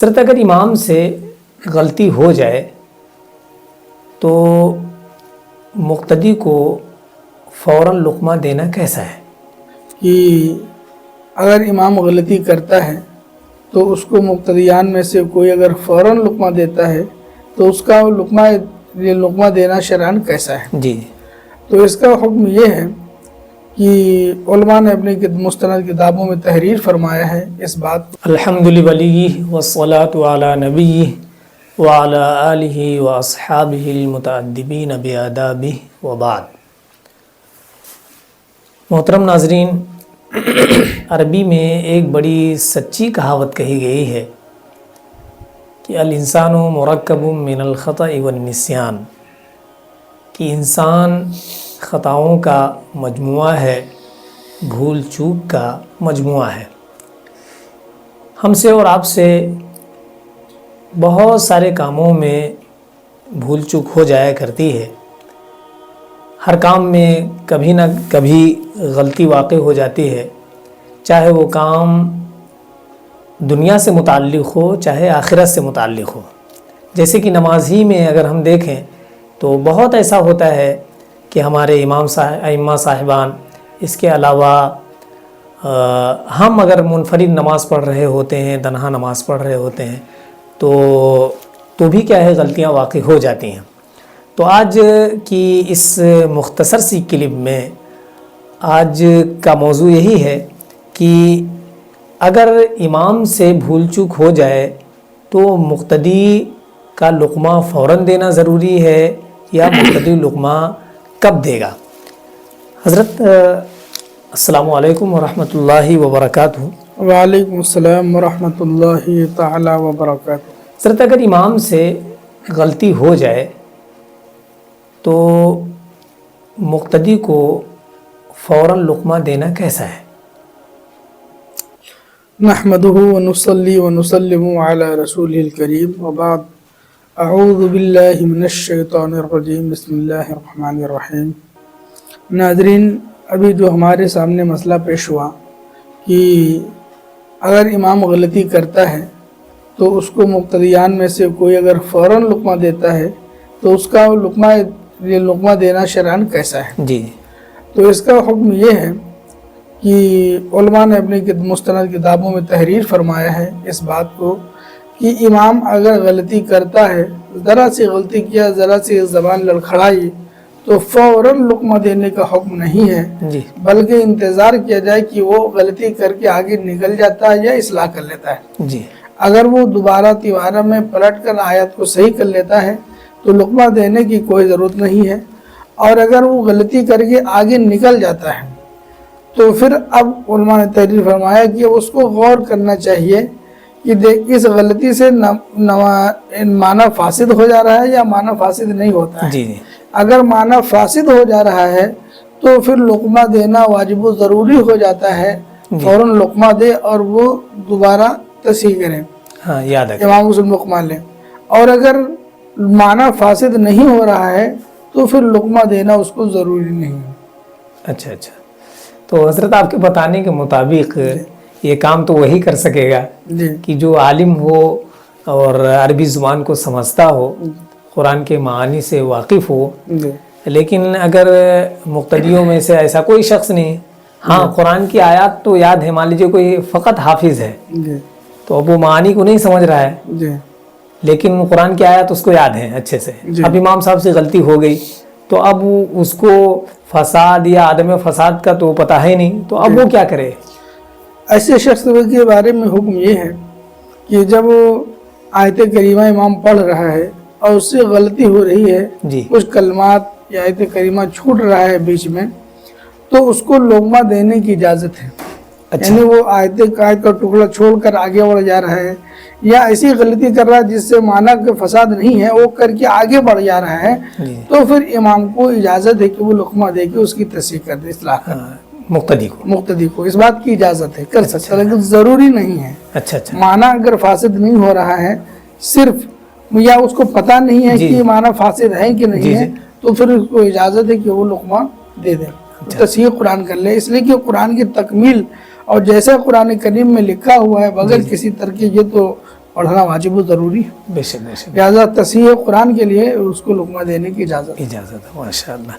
حضرت اگر امام سے غلطی ہو جائے تو مقتدی کو فوراً لقمہ دینا کیسا ہے؟ کہ اگر امام غلطی کرتا ہے تو اس کو مقتدیان میں سے کوئی اگر فوراً لقمہ دیتا ہے تو اس کا لقمہ دینا شرعاً کیسا ہے؟ جی تو اس کا حکم یہ ہے کہ علماء نے اپنی مستند کتابوں میں تحریر فرمایا ہے اس بات کو۔ الحمد للہ والصلاة علی نبی وعلی آلہ واصحابہ المتعدبین بآدابہ وبعد۔ محترم ناظرین، عربی میں ایک بڑی سچی کہاوت کہی گئی ہے کہ الانسان مرکب من الخطأ والنسیان، کہ انسان خطاؤں کا مجموعہ ہے، بھول چوک کا مجموعہ ہے۔ ہم سے اور آپ سے بہت سارے کاموں میں بھول چوک ہو جایا کرتی ہے، ہر کام میں کبھی نہ کبھی غلطی واقع ہو جاتی ہے، چاہے وہ کام دنیا سے متعلق ہو چاہے آخرت سے متعلق ہو۔ جیسے کہ نماز ہی میں اگر ہم دیکھیں تو بہت ایسا ہوتا ہے کہ ہمارے ائمہ صاحبان، اس کے علاوہ ہم اگر منفرد نماز پڑھ رہے ہوتے ہیں، تنہا نماز پڑھ رہے ہوتے ہیں تو بھی کیا ہے، غلطیاں واقع ہو جاتی ہیں۔ تو آج کی اس مختصر سی کلپ میں آج کا موضوع یہی ہے کہ اگر امام سے بھول چوک ہو جائے تو مقتدی کا لقمہ فوراً دینا ضروری ہے یا مقتدی لقمہ کب دے گا؟ حضرت السلام علیکم ورحمۃ اللہ وبرکاتہ۔ وعلیکم السلام ورحمۃ اللہ تعالی وبرکاتہ۔ حضرت اگر امام سے غلطی ہو جائے تو مقتدی کو فوراً لقمہ دینا کیسا ہے؟ نحمده ونصلي ونسلم على رسوله الكريم وبعد، اعوذ باللہ من الشیطان الرجیم، بسم اللہ الرحمن الرحیم۔ ناظرین، ابھی جو ہمارے سامنے مسئلہ پیش ہوا کہ اگر امام غلطی کرتا ہے تو اس کو مقتدیان میں سے کوئی اگر فوراً لقمہ دیتا ہے تو اس کا لقمہ دینا شرعاً کیسا ہے؟ جی، تو اس کا حکم یہ ہے کہ علماء نے اپنی مستند کتابوں میں تحریر فرمایا ہے اس بات کو کہ امام اگر غلطی کرتا ہے، ذرا سی غلطی کیا، ذرا سی زبان لڑکھڑائی، تو فوراً لقمہ دینے کا حکم نہیں ہے، جی، بلکہ انتظار کیا جائے کہ وہ غلطی کر کے آگے نکل جاتا ہے یا اصلاح کر لیتا ہے۔ جی، اگر وہ دوبارہ تیوارہ میں پلٹ کر آیت کو صحیح کر لیتا ہے تو لقمہ دینے کی کوئی ضرورت نہیں ہے، اور اگر وہ غلطی کر کے آگے نکل جاتا ہے تو پھر اب علماء نے تحریر فرمایا کہ اس کو غور کرنا چاہیے کہ اس غلطی سے معنی فاسد ہو جا رہا ہے یا معنی فاسد نہیں ہوتا ہے۔ جی، اگر معنی فاسد ہو جا رہا ہے تو پھر لقمہ دینا واجب و ضروری ہو جاتا ہے، فوراً لقمہ دے اور وہ دوبارہ تصحیح کریں، ہاں یاد ہے، امام مسلم لقمہ لیں۔ اور اگر معنی فاسد نہیں ہو رہا ہے تو پھر لقمہ دینا اس کو ضروری نہیں ہے۔ اچھا اچھا، تو حضرت آپ کے بتانے کے مطابق یہ کام تو وہی کر سکے گا جی کہ جو عالم ہو اور عربی زبان کو سمجھتا ہو، قرآن کے معانی سے واقف ہو۔ جی لیکن اگر مقتدیوں میں سے ایسا کوئی شخص نہیں، ہاں قرآن کی آیات تو یاد ہے، مان لیجیے کوئی فقط حافظ ہے جی تو اب وہ معانی کو نہیں سمجھ رہا ہے، جی لیکن قرآن کی آیات اس کو یاد ہیں اچھے سے، اب امام صاحب سے غلطی ہو گئی تو اب اس کو فساد یا عدم فساد کا تو پتہ ہے نہیں، تو اب وہ کیا کرے؟ ایسے شخص کے بارے میں حکم یہ ہے کہ جب آیت کریمہ امام پڑھ رہا ہے اور اس سے غلطی ہو رہی ہے، جی، کچھ کلمات یا آیت کریمہ چھوٹ رہا ہے بیچ میں، تو اس کو لقمہ دینے کی اجازت ہے۔ یعنی وہ آیت کا ٹکڑا چھوڑ کر آگے بڑھ جا رہا ہے یا ایسی غلطی کر رہا ہے جس سے معنی کا فساد نہیں ہے، وہ کر کے آگے بڑھ جا رہا ہے، تو پھر امام کو اجازت ہے کہ وہ لقمہ دے کے اس کی تصحیح کر دے، اصلاح کر دے۔ مقتدی کو اس بات کی اجازت ہے، کر سکتا ہے، لیکن ضروری نہیں ہے۔ اچھا اچھا، معنی اگر فاسد نہیں ہو رہا ہے، صرف یا اس کو پتہ نہیں ہے کہ معنی فاسد ہے کہ نہیں ہے، تو پھر اس کو اجازت ہے کہ وہ لقمہ دے دے، تصحیح قرآن کر لے، اس لیے کہ قرآن کی تکمیل اور جیسے قرآن کریم میں لکھا ہوا ہے بغیر کسی ترک یہ تو पढ़ना वाजिब व ज़रूरी है। बेशक बेशक, लिहाजा तस्हीह कुरान के लिए उसको लुक़मा देने की इजाज़त है। इजाज़त है, माशाअल्लाह।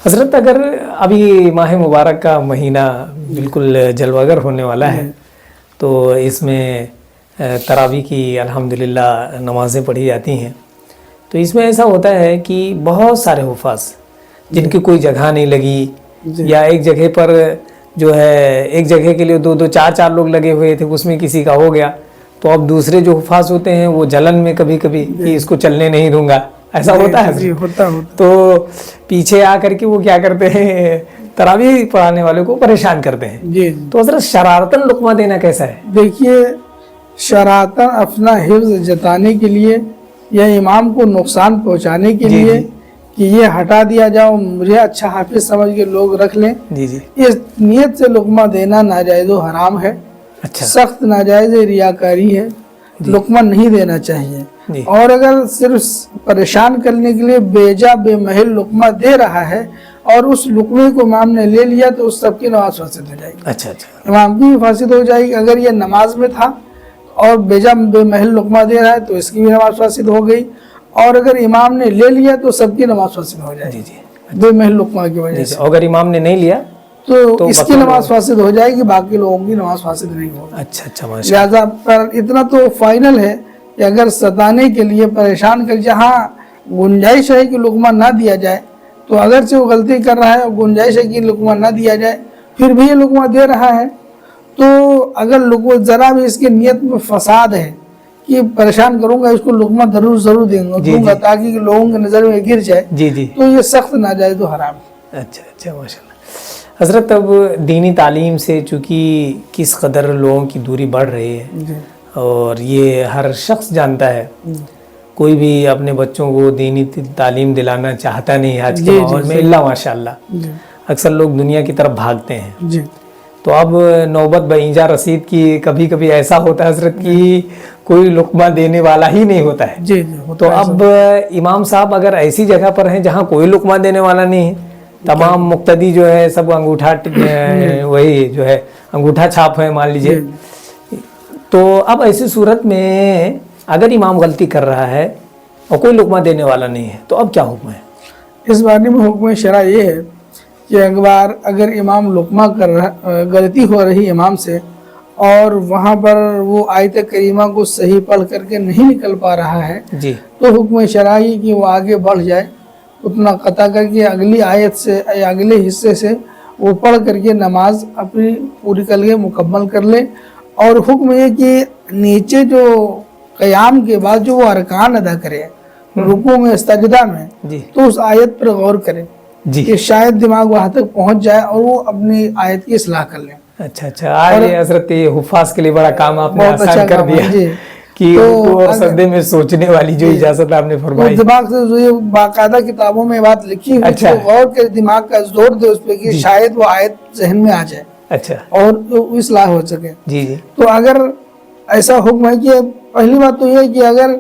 हज़रत, अगर अभी माह मुबारक का महीना बिल्कुल जलवागर होने वाला है, तो इसमें तरावी की अल्हम्दुलिल्लाह नमाज़ें पढ़ी जाती हैं, तो इसमें ऐसा होता है कि बहुत सारे हुफ़ाज़ जिनकी कोई जगह नहीं लगी, या एक जगह पर जो है एक जगह के लिए दो दो चार चार लोग लगे हुए थे, उसमें किसी का हो गया, तो अब दूसरे जो हुफ़ाज़ होते हैं वो जलन में कभी कभी कि इसको चलने नहीं दूंगा, ऐसा होता है। जी, होता। तो पीछे आकर के वो क्या करते हैं, तरावी पढ़ाने वाले को परेशान करते हैं। जी, तो हज़रत शरारतन लुक़मा देना कैसा है? देखिए, शरारतन अपना हिफ्ज़ जताने के लिए या इमाम को नुकसान पहुंचाने के लिए कि ये हटा दिया जाओ, मुझे अच्छा हाफिज समझ के लोग रख लें, जी जी, इस नियत से लुक़मा देना नाजायज़ व हराम है। अच्छा, सख्त नाजायज़ रियाकारी है, लुक़मा नहीं देना चाहिए। जी। और अगर सिर्फ परेशान करने के लिए बेजा बेमहल लुक़मा दे रहा है और उस लुक़मे को इमाम ने ले लिया, तो उस सबकी नमाज फासिद हो जाएगी। अच्छा अच्छा, इमाम की भी फासिद हो जाएगी। अगर ये नमाज में था और बेजा बेमहल लुक़मा दे रहा है तो इसकी भी नमाज फासिद हो गई, और अगर इमाम ने ले लिया तो सबकी नमाज फासिद हो जाएगी जी जी, बेमहल लुक़मा की वजह से। अगर इमाम ने नहीं लिया तो इसकी नमाज फासिद हो जाएगी, बाकी लोगों की नमाज फासिद नहीं होगी। अच्छा अच्छा, माशाअल्लाह, लिहाजा पर इतना तो फाइनल है कि अगर सताने के लिए परेशान कर, जहाँ गुंजाइश है कि लुक़मा ना दिया जाए, तो अगर से वो गलती कर रहा है और गुंजाइश है कि लुक़मा ना दिया जाए, फिर भी ये लुक़मा दे रहा है, तो अगर लुक़मा ज़रा भी इसकी नीयत में फसाद है कि परेशान करूंगा, इसको लुक़मा जरूर दूंगा ताकि लोगों की नज़र में गिर जाए, जी जी, तो ये सख्त नाजायज़ व हराम है। अच्छा अच्छा, माशाअल्लाह। हज़रत, अब दीनी तालीम से चूँकि किस कदर लोगों की दूरी बढ़ रही है, जी और ये हर शख्स जानता है, कोई भी अपने बच्चों को दीनी तालीम दिलाना चाहता नहीं आज के माहौल में, इल्ला माशाअल्लाह। जी अक्सर लोग दुनिया की तरफ भागते हैं। जी, तो अब नौबत बईजा रसीद की कभी कभी ऐसा होता है हज़रत कि कोई लुक़मा देने वाला ही नहीं होता है। जी जी, तो अब इमाम साहब अगर ऐसी जगह पर हैं जहाँ कोई लुक़मा देने वाला नहीं है, तमाम मुक्तदी जो है सब अंगूठा वही जो है अंगूठा छाप है मान लीजिए, तो अब ऐसी सूरत में अगर इमाम गलती कर रहा है और कोई लुक़मा देने वाला नहीं है, तो अब क्या हुक्म है? इस बारे में हुक्म शरा ये है कि अगर इमाम लुक़मा कर रहा, गलती हो रही इमाम से, और वहाँ पर वो आयत करीमा को सही पढ़ करके नहीं निकल पा रहा है, जी, तो हुक्म शरा ये कि वो आगे बढ़ जाए, उतना कता करके अगली आयत से या अगले हिस्से से वो पढ़ करके नमाज अपनी पूरी कर ले, मुकम्मल कर ले। और हुक्म ये कि नीचे जो क़याम के बाद जो वो अरकान अदा करे रुकू में, सजदा में, जी तो उस आयत पर गौर करें जी, कि शायद दिमाग वहाँ तक पहुँच जाए और वो अपनी आयत की इस्लाह कर लें। अच्छा अच्छा, आज ये हज़रत ये हुफ़ाज़ के लिए बड़ा काम आपने बहुत आसान अच्छा कर काम है, दिया जी। कि तो रुकू और सजदे में सोचने वाली जो इजाज़त आपने वो फरमाई। दिमाग से जो ये बाकायदा किताबों में बात लिखी हुई, अच्छा। तो गौर कर दिमाग का जोर दे उस पर कि शायद वो आयत जहन में आ जाए अच्छा, और इस्लाह हो सके। जी जी, तो अगर ऐसा हुक्म है कि पहली बात तो ये है कि अगर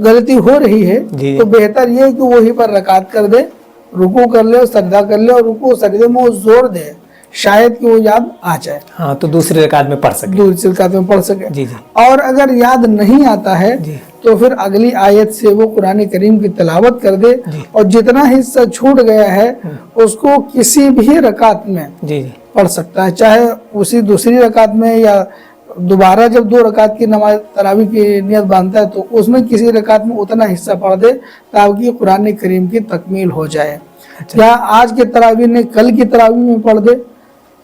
गलती हो रही है जी। तो बेहतर ये है कि वहीं पर रकात कर दे, रुकू कर ले और सजदा कर ले, और रुकू सजदे में वो जोर दे, शायद कि वो याद आ जाए, हाँ, तो दूसरे रकात में पढ़ सके। दूसरी रकात में पढ़ सके। जी जी, और अगर याद नहीं आता है जी, तो फिर अगली आयत से वो कुरान करीम की तिलावत कर दे, और जितना हिस्सा छूट गया है उसको किसी भी रकात में जी जी, पढ़ सकता है, चाहे उसी दूसरी रकात में या दोबारा जब 2 रकात की नमाज तरावी की नियत बांधता है तो उसमें किसी रकात में उतना हिस्सा पढ़ दे ताकि कुरान करीम की तकमील हो जाए। अच्छा। या आज के तरावी ने कल की तरावी में पढ़ दे,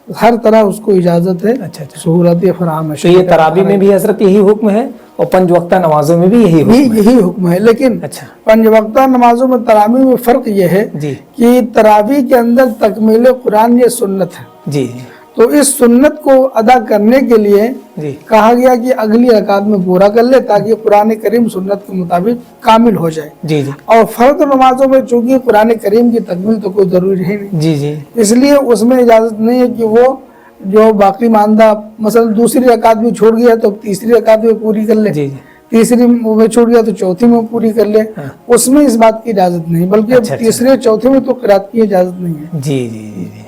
हर तरह उसको इजाज़त है, अच्छा अच्छा, सहूलत फराहम है। तो ये तरावी में भी हज़रत यही हुक्म है और 5 वक्ता नमाजों में भी यही हुक्म है? यही हुक्म है, लेकिन अच्छा, 5 वक्ता नमाजों में तरावी में फ़र्क ये है जी कि तरावी के अंदर तकमील कुरान ये सुन्नत है, जी जी, तो इस सुन्नत को अदा करने के लिए जी, कहा गया कि अगली रकात में पूरा कर ले ताकि कुरान करीम सुन्नत के मुताबिक कामिल हो जाए। जी जी, और फर्द नमाजों में चूंकि कुरान करीम की तकमील तो कोई ज़रूरी है नहीं, जी जी, इसलिए उसमें इजाज़त नहीं है कि वो जो बाकी मानदा मसलन दूसरी रकात भी छूट गया तो तीसरी रकात में पूरी कर ले, जी जी, तीसरी में छूट गया तो चौथी में पूरी कर ले, हाँ। उसमें इस बात की इजाज़त नहीं, बल्कि अच्छा, अच्छा। तीसरे चौथे में तो क़िरात की इजाज़त नहीं है। जी जी जी जी,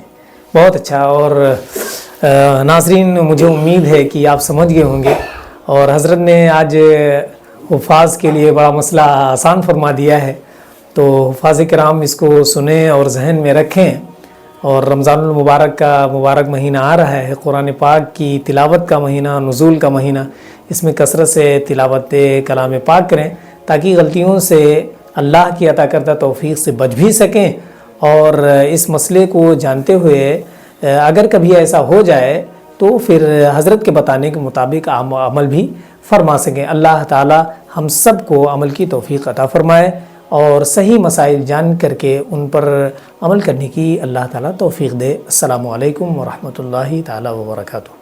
बहुत अच्छा। और नाज़रीन, मुझे उम्मीद है कि आप समझ गए होंगे اور حضرت نے آج حفاظ کے لیے بڑا مسئلہ آسان فرما دیا ہے، تو حفاظ کرام اس کو سنیں اور ذہن میں رکھیں۔ اور رمضان المبارک کا مبارک مہینہ آ رہا ہے، قرآن پاک کی تلاوت کا مہینہ، نزول کا مہینہ، اس میں کثرت سے تلاوت کلام پاک کریں تاکہ غلطیوں سے اللہ کی عطا کردہ توفیق سے بچ بھی سکیں، اور اس مسئلے کو جانتے ہوئے اگر کبھی ایسا ہو جائے تو پھر حضرت کے بتانے کے مطابق عمل بھی فرما سکیں۔ اللہ تعالی ہم سب کو عمل کی توفیق عطا فرمائے اور صحیح مسائل جان کر کے ان پر عمل کرنے کی اللہ تعالی توفیق دے۔ السلام علیکم ورحمۃ اللہ تعالی وبرکاتہ۔